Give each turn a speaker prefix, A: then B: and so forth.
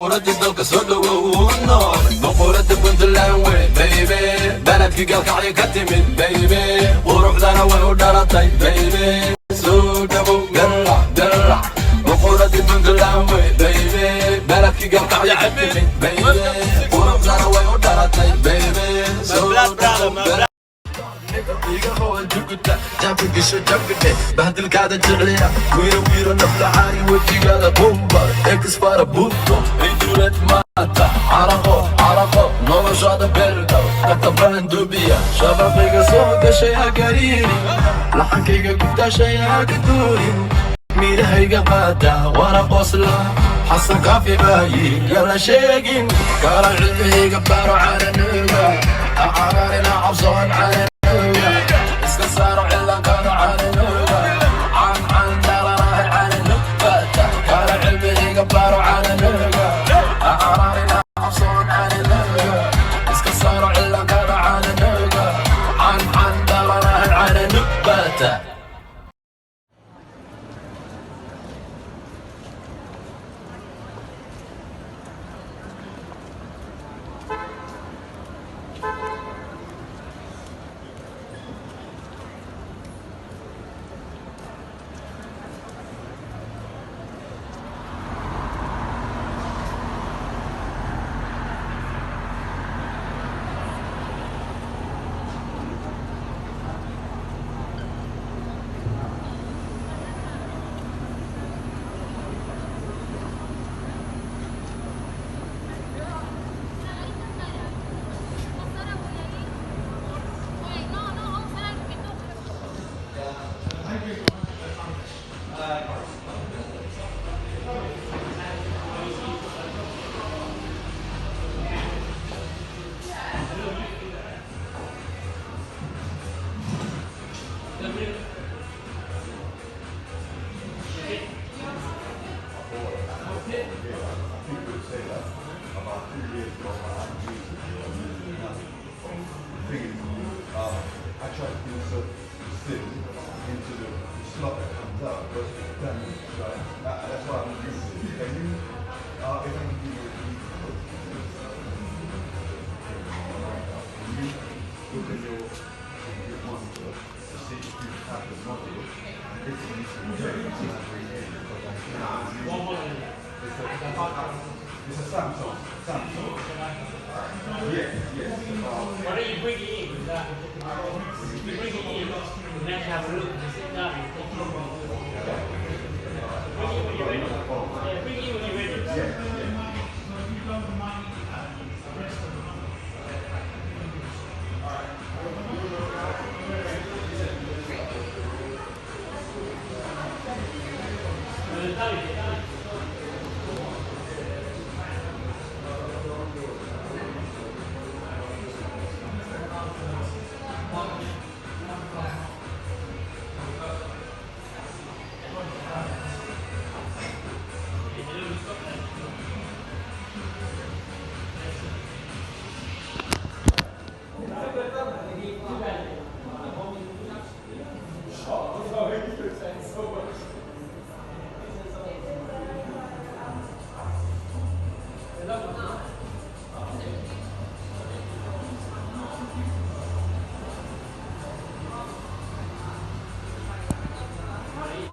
A: ردك صدق والنار مقولة بنت الأول بيبي بلدك قال قاعد يكتمل بيبي وروح لنا ودارتي بيبي سود أبو دلع مقولة بنت الأول بيبي بلدك قال قاعد يكتمل بيبي وروح لنا ودارتي بيبي سود أبو جابك شجبني بهدل قاعدة تغليها ويرو نفل عاري ودي قاعدة بومبا اكس فارا بوتو ريدولت ماتا عرقو نوما شاطة بيرتو كتبان دوبيا شبابيك صوت شيها قريري لحنكيك كنت شيها كدوري ميرهيك قادا وانا قوصلا حسن كافي باي يلا شيقين كارا علمي قبارو على نوغا أعارينا عبصون على صاروا إلا كانوا على نوبة عن دارة راهي على نوبة كانوا علمي قباروا على نوبة أعرارنا عبصون على نوبة صاروا إلا كانوا على نوبة عن دارة راهي على نوبة
B: I try to insert still into the slot that comes out, but then that's what I'm using. Can you, if I can give you look at your monitor to see if you have the model, it's a Samsung. Yes.
C: What are you bringing in? You're bringing in, you have to have a look, sit down,